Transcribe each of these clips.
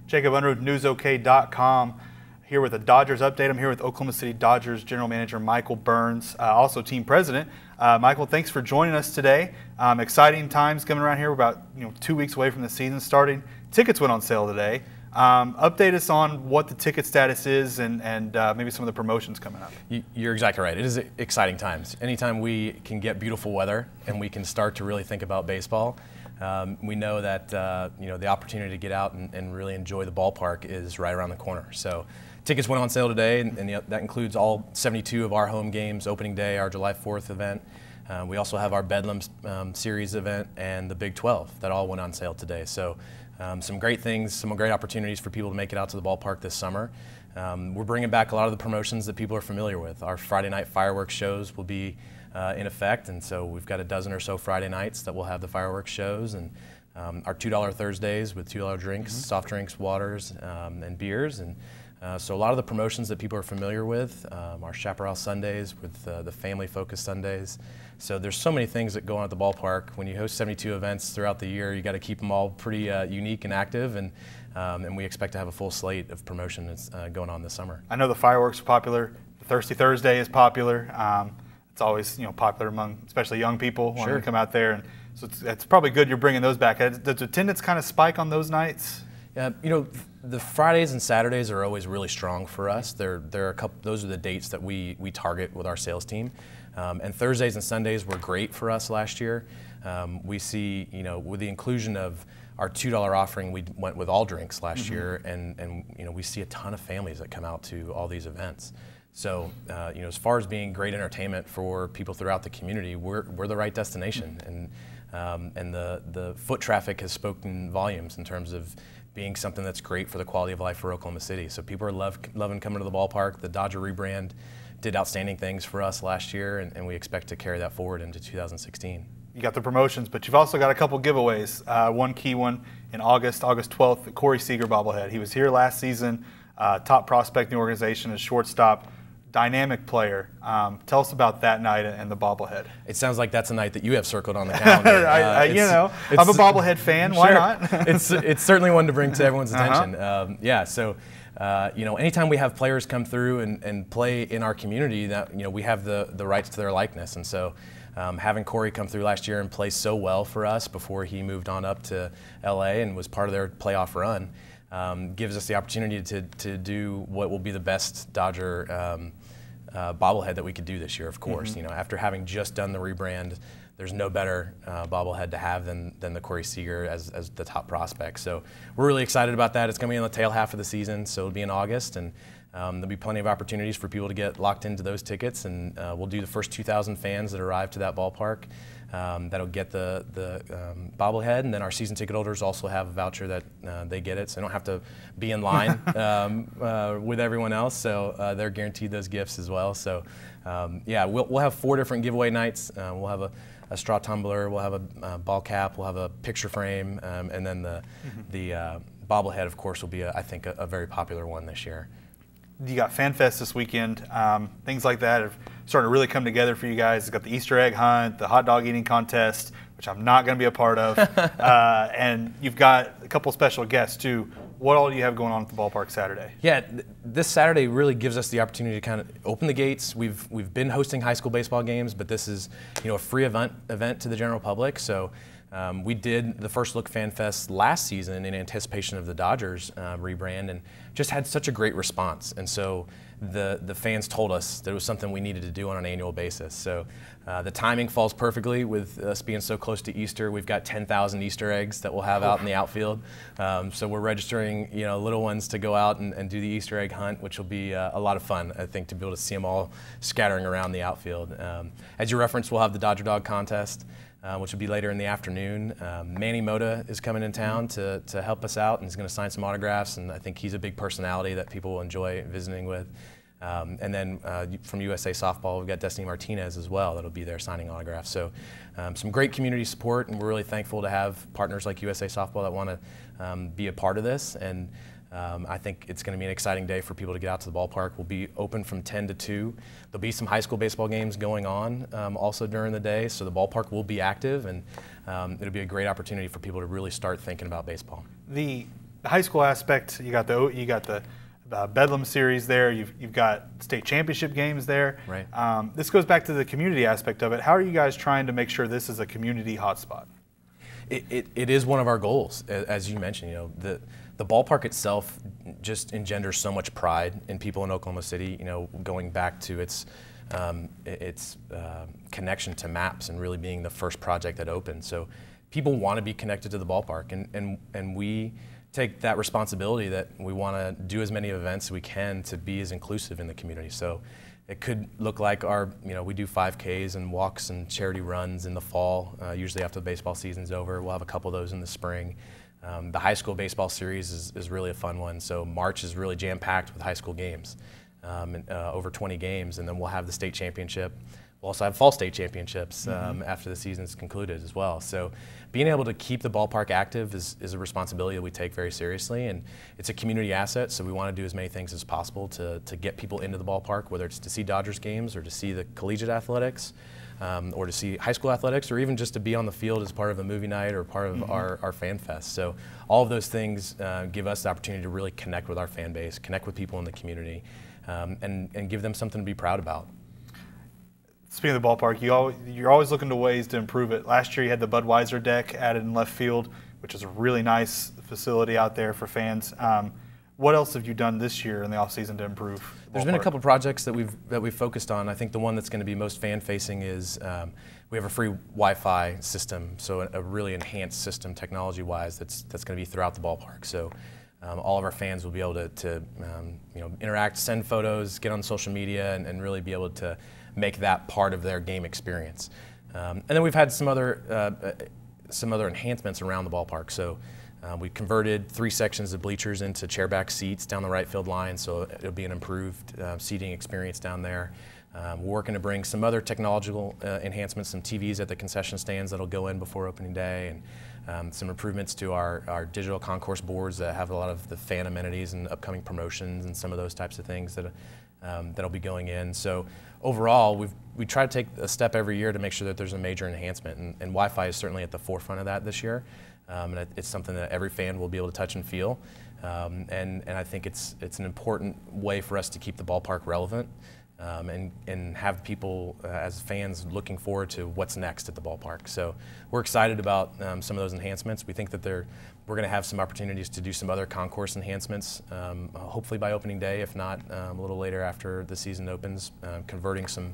Jacob Unruh, newsok.com, here with a Dodgers update. I'm here with Oklahoma City Dodgers General Manager Michael Byrnes, also team president. Michael, thanks for joining us today. Exciting times coming around here. We're about 2 weeks away from the season starting. Tickets went on sale today. Update us on what the ticket status is and maybe some of the promotions coming up. You're exactly right. It is exciting times. Anytime we can get beautiful weather and we can start to really think about baseball, we know that the opportunity to get out and really enjoy the ballpark is right around the corner. So tickets went on sale today, and that includes all 72 of our home games, opening day, our July 4th event. We also have our Bedlam Series event and the Big 12 that all went on sale today. So some great things, some great opportunities for people to make it out to the ballpark this summer. We're bringing back a lot of the promotions that people are familiar with. Our Friday night fireworks shows will be in effect, and so we've got a dozen or so Friday nights that will have the fireworks shows, and our $2 Thursdays with $2 drinks, soft drinks, waters, and beers. And so a lot of the promotions that people are familiar with, our Chaparral Sundays with the family-focused Sundays. So there's so many things that go on at the ballpark. When you host 72 events throughout the year, you got to keep them all pretty unique and active, and we expect to have a full slate of promotions going on this summer. I know the fireworks are popular. The Thirsty Thursday is popular. It's always popular among especially young people wanting to come out there, and so it's probably good you're bringing those back. Does attendance kind of spike on those nights? Yeah, the Fridays and Saturdays are always really strong for us. There are a couple. Those are the dates that we target with our sales team, and Thursdays and Sundays were great for us last year. We see, with the inclusion of our $2 offering, we went with all drinks last year, and we see a ton of families that come out to all these events. So, as far as being great entertainment for people throughout the community, we're the right destination, and the foot traffic has spoken volumes in terms of being something that's great for the quality of life for Oklahoma City. So people are loving coming to the ballpark. The Dodger rebrand did outstanding things for us last year, and we expect to carry that forward into 2016. You got the promotions, but you've also got a couple giveaways. One key one in August 12th, the Corey Seager bobblehead. He was here last season, top prospect in the organization as shortstop. Dynamic player. Tell us about that night and the bobblehead. It sounds like that's a night that you have circled on the calendar. I'm a bobblehead fan. Why not? it's certainly one to bring to everyone's attention. So anytime we have players come through and play in our community, that we have the rights to their likeness, and so having Corey come through last year and play so well for us before he moved on up to LA and was part of their playoff run gives us the opportunity to do what will be the best Dodger bobblehead that we could do this year, of course. After having just done the rebrand, there's no better bobblehead to have than the Corey Seager as the top prospect. So we're really excited about that. It's going to be in the tail half of the season, so it'll be in August, and there'll be plenty of opportunities for people to get locked into those tickets, and we'll do the first 2,000 fans that arrive to that ballpark. That'll get the bobblehead, and then our season ticket holders also have a voucher that they get it, so they don't have to be in line with everyone else. So they're guaranteed those gifts as well. So we'll have 4 different giveaway nights. We'll have a straw tumbler, we'll have a ball cap, we'll have a picture frame, and then the bobblehead, of course, will be I think a very popular one this year. You got FanFest this weekend. Things like that are starting to really come together for you guys. You've got the Easter egg hunt, the hot dog eating contest, which I'm not going to be a part of, and you've got a couple special guests too. What all do you have going on at the ballpark Saturday? Yeah, this Saturday really gives us the opportunity to kind of open the gates. We've been hosting high school baseball games, but this is a free event to the general public. So we did the First Look Fanfest last season in anticipation of the Dodgers rebrand, and just had such a great response. And so the fans told us that it was something we needed to do on an annual basis. So the timing falls perfectly with us being so close to Easter. We've got 10,000 Easter eggs that we'll have out in the outfield. So we're registering little ones to go out and do the Easter egg hunt, which will be a lot of fun, I think, to be able to see them all scattering around the outfield. As you referenced, we'll have the Dodger Dog Contest, which will be later in the afternoon. Manny Mota is coming in town to help us out, and he's going to sign some autographs, and I think he's a big personality that people will enjoy visiting with. And then from USA Softball, we've got Destiny Martinez as well that'll be there signing autographs. So some great community support, and we're really thankful to have partners like USA Softball that want to be a part of this. And I think it's going to be an exciting day for people to get out to the ballpark. We'll be open from 10 to 2. There'll be some high school baseball games going on also during the day, so the ballpark will be active, and it'll be a great opportunity for people to really start thinking about baseball. The the high school aspect, you got the Bedlam series there. You've got state championship games there. Right. This goes back to the community aspect of it. How are you guys trying to make sure this is a community hotspot? It is one of our goals, as you mentioned. You know, the ballpark itself just engenders so much pride in people in Oklahoma City. You know, going back to its connection to maps and really being the first project that opened. So people want to be connected to the ballpark, and we take that responsibility that we want to do as many events as we can to be as inclusive in the community. So it could look like we do 5Ks and walks and charity runs in the fall, usually after the baseball season's over. We'll have a couple of those in the spring. The high school baseball series is really a fun one. So March is really jam-packed with high school games, over 20 games, and then we'll have the state championship. We'll also have fall state championships after the season's concluded as well. So being able to keep the ballpark active is a responsibility that we take very seriously, and it's a community asset, so we want to do as many things as possible to get people into the ballpark, whether it's to see Dodgers games or to see the collegiate athletics, or to see high school athletics, or even just to be on the field as part of a movie night or part of our fan fest. So all of those things give us the opportunity to really connect with our fan base, connect with people in the community, and give them something to be proud about. Speaking of the ballpark, you're always looking to ways to improve it. Last year you had the Budweiser deck added in left field, which is a really nice facility out there for fans. What else have you done this year in the offseason to improve the There's been a couple projects that we've focused on. I think the one that's going to be most fan-facing is we have a free Wi-Fi system, so a really enhanced system technology-wise that's going to be throughout the ballpark. So all of our fans will be able to interact, send photos, get on social media, and really be able to make that part of their game experience. And then we've had some other enhancements around the ballpark. So we converted 3 sections of bleachers into chairback seats down the right field line, so it'll be an improved seating experience down there. We're working to bring some other technological enhancements, some TVs at the concession stands that'll go in before opening day, and some improvements to our digital concourse boards that have a lot of the fan amenities and upcoming promotions and some of those types of things that'll be going in. So overall, we try to take a step every year to make sure that there's a major enhancement, and Wi-Fi is certainly at the forefront of that this year. And it's something that every fan will be able to touch and feel, and I think it's an important way for us to keep the ballpark relevant, and have people as fans looking forward to what's next at the ballpark. So we're excited about some of those enhancements. We think that we're going to have some opportunities to do some other concourse enhancements, hopefully by opening day, if not a little later after the season opens, converting some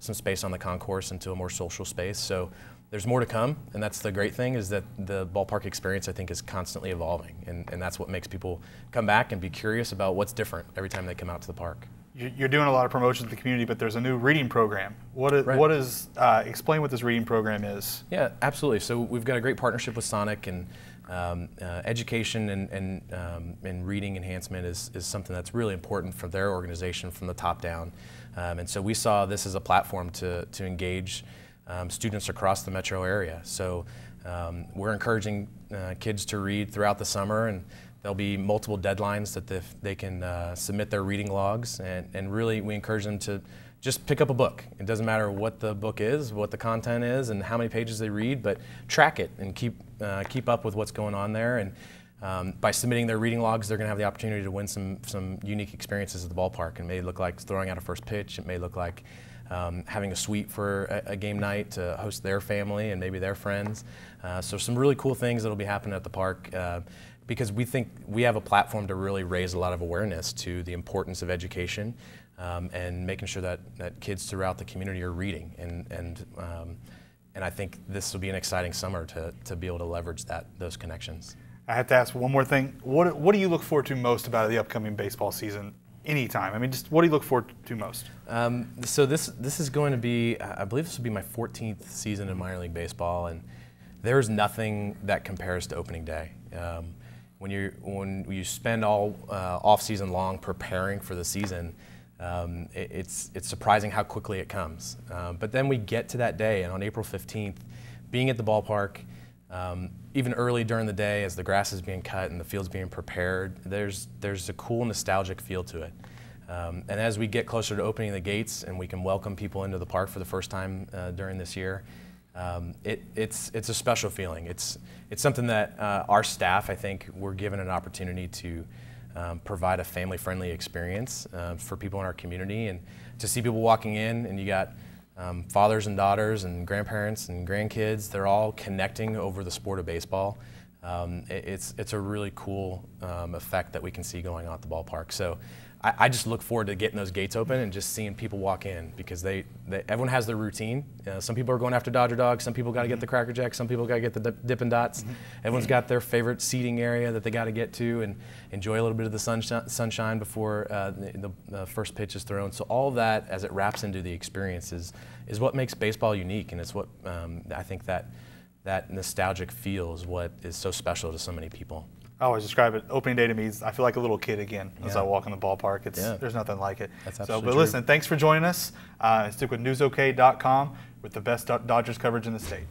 space on the concourse into a more social space. So there's more to come, and that's the great thing, is that the ballpark experience, I think, is constantly evolving, and that's what makes people come back and be curious about what's different every time they come out to the park. You're doing a lot of promotions in the community, but there's a new reading program. Explain what this reading program is. Yeah, absolutely. So we've got a great partnership with Sonic, and education and reading enhancement is something that's really important for their organization from the top down. And so we saw this as a platform to engage students across the metro area. So we're encouraging kids to read throughout the summer, and there'll be multiple deadlines that they can submit their reading logs, and really we encourage them to just pick up a book. It doesn't matter what the book is, what the content is, and how many pages they read, but track it and keep up with what's going on there. And by submitting their reading logs, they're going to have the opportunity to win some unique experiences at the ballpark. It may look like throwing out a first pitch. It may look like having a suite for a game night to host their family and maybe their friends. So some really cool things that will be happening at the park, because we think we have a platform to really raise a lot of awareness to the importance of education, and making sure that kids throughout the community are reading. And I think this will be an exciting summer to be able to leverage those connections. I have to ask one more thing. What do you look forward to most about the upcoming baseball season? Anytime. I mean, just what do you look forward to most? So this is going to be, I believe this will be my 14th season in minor league baseball, and there's nothing that compares to opening day. When you spend all off season long preparing for the season, it's surprising how quickly it comes. But then we get to that day, and on April 15th, being at the ballpark, even early during the day as the grass is being cut and the field's being prepared, there's a cool nostalgic feel to it. And as we get closer to opening the gates and we can welcome people into the park for the first time during this year, It's a special feeling. It's something that our staff, I think, we're given an opportunity to provide a family-friendly experience for people in our community, and to see people walking in, and you got fathers and daughters and grandparents and grandkids. They're all connecting over the sport of baseball. It's a really cool effect that we can see going on at the ballpark. So I just look forward to getting those gates open and just seeing people walk in, because everyone has their routine. Some people are going after Dodger dogs. Some people got to get the Cracker Jack. Some people got to get the Dippin' Dots. Everyone's got their favorite seating area that they got to get to and enjoy a little bit of the sunshine before the first pitch is thrown. So all of that, as it wraps into the experience, is what makes baseball unique, and it's what I think that nostalgic feel is what is so special to so many people. I always describe it, opening day to me, I feel like a little kid again as I walk in the ballpark. There's nothing like it. That's but absolutely listen, thanks for joining us. Stick with newsok.com with the best Dodgers coverage in the state.